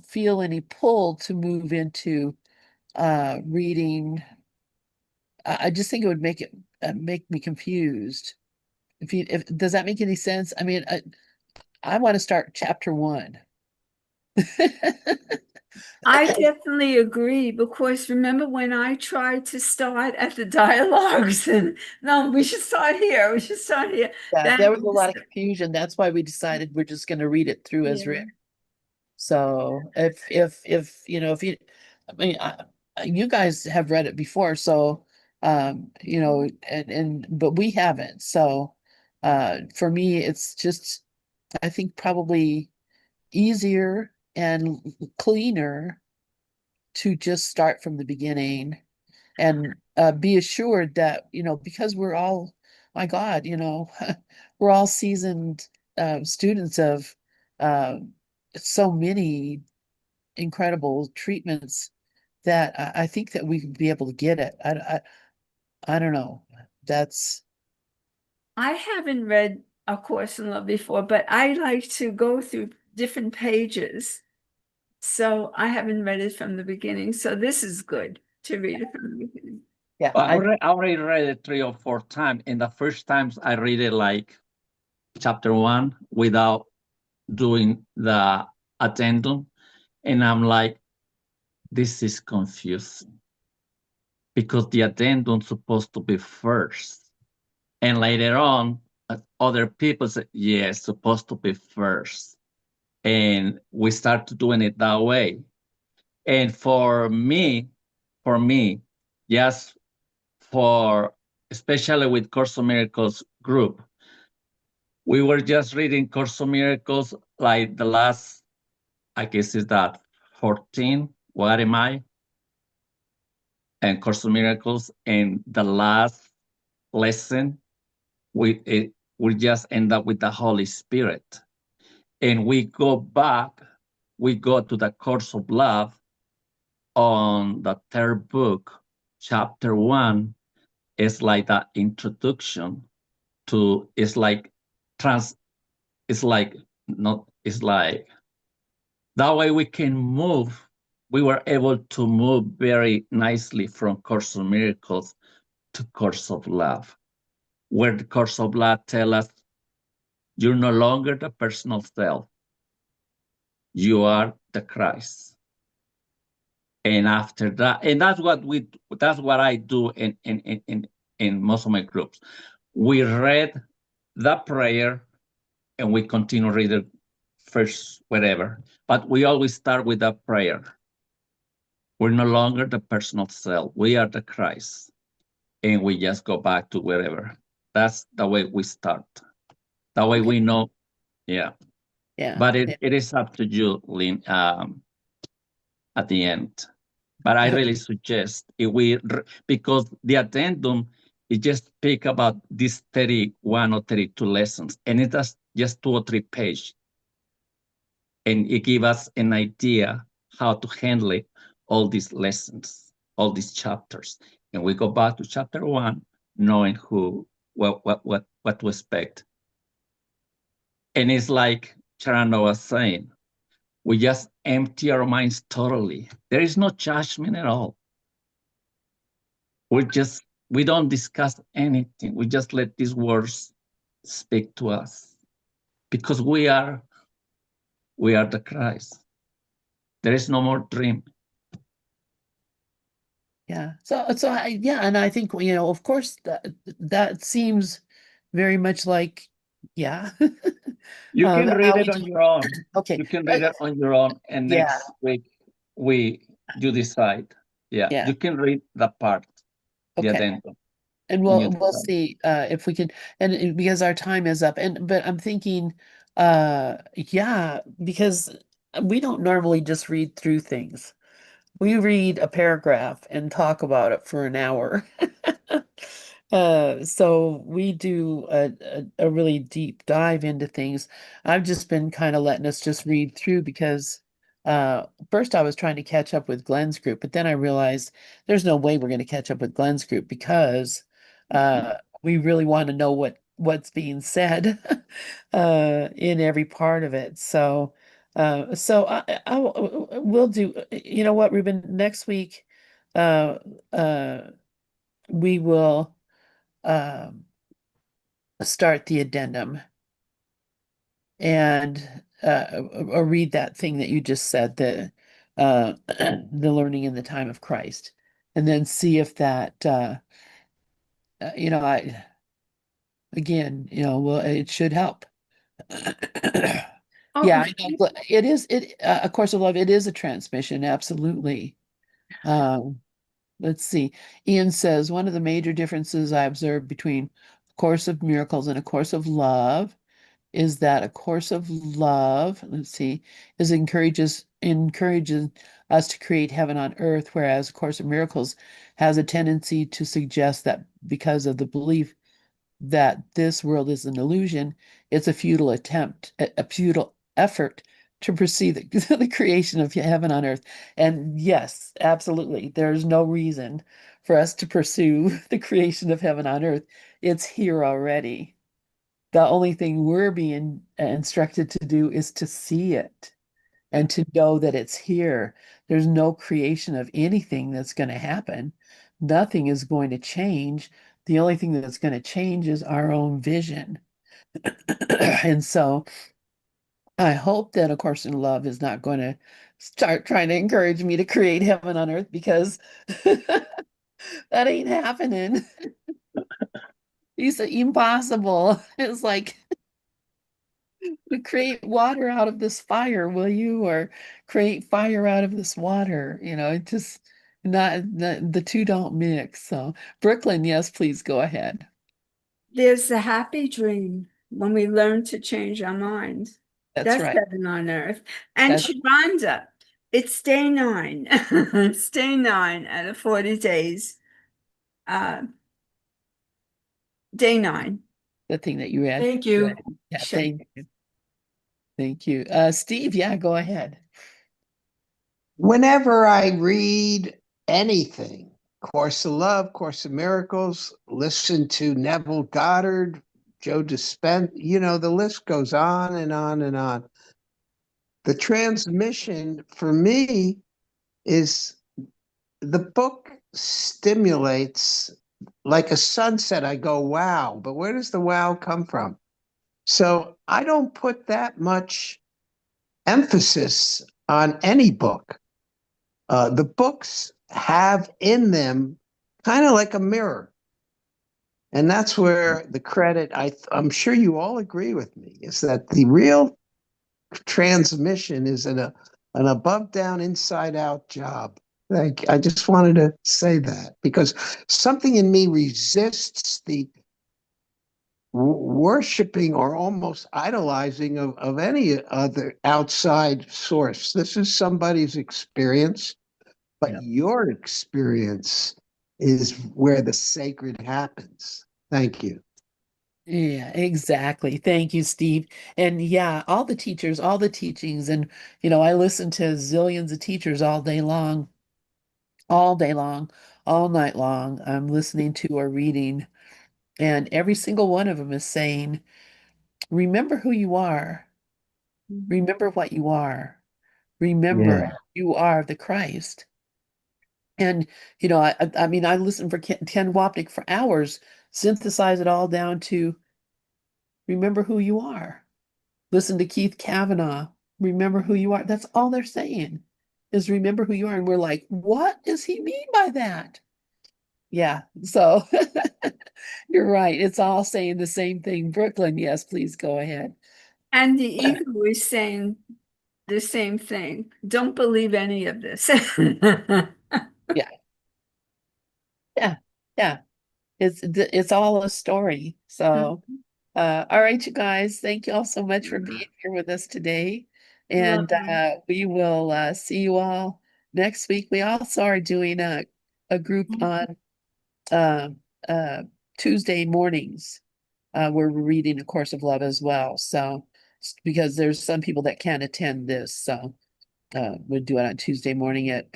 feel any pull to move into reading. I just think it would make me confused. If does that make any sense? I mean, I want to start chapter 1. I definitely agree, because remember when I tried to start at the dialogues and no, we should start here. We should start here. Yeah, That there was a lot of was- confusion. That's why we decided we're just going to read it through as Yeah. written. So if I mean, you guys have read it before, so but we haven't. So for me, it's just, I think, probably easier and cleaner to just start from the beginning and be assured that, because we're all, my God, we're all seasoned students of so many incredible treatments, that I think that we could be able to get it. I don't know. I haven't read A Course in Love before, but I like to go through different pages. So I haven't read it from the beginning. So this is good to read it from the beginning. Yeah. Well, I already read it 3 or 4 times. And the first times I read it like chapter 1 without doing the addendum. And I'm like, this is confusing, because the addendum supposed to be first. And later on, other people said, yes, supposed to be first. And we started doing it that way. And for me, yes, especially with Course of Miracles group, we were just reading Course of Miracles like the last, I guess is that 14, what am I? And Course of Miracles, and the last lesson we just end up with the Holy Spirit. And we go to the course of love on the third book, chapter 1. It's like the introduction to, it's like that way we can move. We were able to move very nicely from Course of Miracles to Course of Love, where the Course of Love tells us you're no longer the personal self. You are the Christ. And after that, and that's what I do in most of my groups. We read the prayer and we continue reading first, whatever. But we always start with a prayer. We're no longer the personal self. We are the Christ. And we just go back to wherever. That's the way we start. That way we know, yeah. Yeah. But it is up to you, Lynn, at the end. But I really suggest because the addendum, it just speak about these 31 or 32 lessons, and it has just 2 or 3 pages. And it gives us an idea how to handle it, all these lessons, all these chapters. And we go back to chapter 1, knowing what to expect. And it's like Charano was saying, we just empty our minds totally. There is no judgment at all. We don't discuss anything. We just let these words speak to us because we are the Christ. There is no more dream. Yeah. And I think, of course that seems very much like, yeah. You can read how it we on do- your own. Okay. You can read it on your own, and Yeah. next week you decide. Yeah. Yeah. You can read the part, the Okay. addendum. And and you we'll decide. see if we can, because our time is up. But I'm thinking, yeah, because we don't normally just read through things. We read a paragraph and talk about it for an hour. So we do a really deep dive into things. I've just been kind of letting us just read through because first I was trying to catch up with Glenn's group, but then I realized there's no way we're going to catch up with Glenn's group because we really want to know what's being said in every part of it. So we'll do, you know what, Ruben, next week, uh, we will, start the addendum and, or read that thing that you just said, the learning in the time of Christ, and then see if that, again, well, it should help. Yeah, it is. A Course of Love. It is a transmission. Absolutely. Let's see. Ian says one of the major differences I observed between A Course of Miracles and A Course of Love is that A Course of Love, let's see, encourages us to create heaven on earth, whereas A Course of Miracles has a tendency to suggest that because of the belief that this world is an illusion, it's a futile effort to pursue the creation of heaven on earth. And yes, absolutely, there's no reason for us to pursue the creation of heaven on earth. It's here already. The only thing we're being instructed to do is to see it and to know that it's here. There's no creation of anything that's going to happen. Nothing is going to change. The only thing that's going to change is our own vision. And so I hope that A Course in Love is not going to start trying to encourage me to create heaven on earth, because that ain't happening. It's impossible. It's like, create water out of this fire, will you? Or create fire out of this water. It just not the two don't mix. So Brooklyn, yes, please go ahead. There's a happy dream when we learn to change our minds. That's right. Heaven on earth. And That's- Sharonda, it's day 9. It's day 9 out of 40 days. Day 9. the thing that you read. Thank you. Yeah, Sure. thank you. Thank you. Steve, yeah, go ahead. Whenever I read anything, Course of Love, Course of Miracles, listen to Neville Goddard, Joe Dispenza, the list goes on and on and on. The transmission for me is the book stimulates like a sunset. I go, wow, but where does the wow come from? So I don't put that much emphasis on any book. The books have in them kind of like a mirror. And that's where the credit, I'm sure you all agree with me, is that the real transmission is an above down, inside out job. I just wanted to say that because something in me resists the worshiping or almost idolizing of any other outside source. This is somebody's experience, but Yeah. your experience is where the sacred happens. Thank you. Yeah, exactly. Thank you, Steve. And yeah, all the teachers, all the teachings, and I listen to zillions of teachers all day long, all night long. I'm listening to or reading, and every single one of them is saying, remember who you are, remember what you are, remember Yeah. you are the Christ. And I mean, I listen for Ken Wapnick for hours, synthesize it all down to remember who you are. Listen to Keith Kavanaugh. Remember who you are. That's all they're saying is remember who you are. And we're like, what does he mean by that? Yeah. So you're right. It's all saying the same thing. Brooklyn, yes, please go ahead. And the ego is saying the same thing. Don't believe any of this. Yeah. Yeah. Yeah. It's all a story. So all right, you guys, thank you all so much for being here with us today. And we will see you all next week. We also are doing a group on uh, uh, Tuesday mornings where we're reading A Course of Love as well. So because there's some people that can't attend this, so we'll do it on Tuesday morning at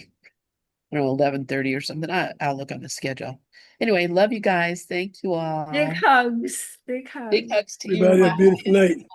11:30 or something. I'll look on the schedule. Anyway, love you guys. Thank you all. Big hugs. Big hugs. Big hugs to you. Everybody have a beautiful night.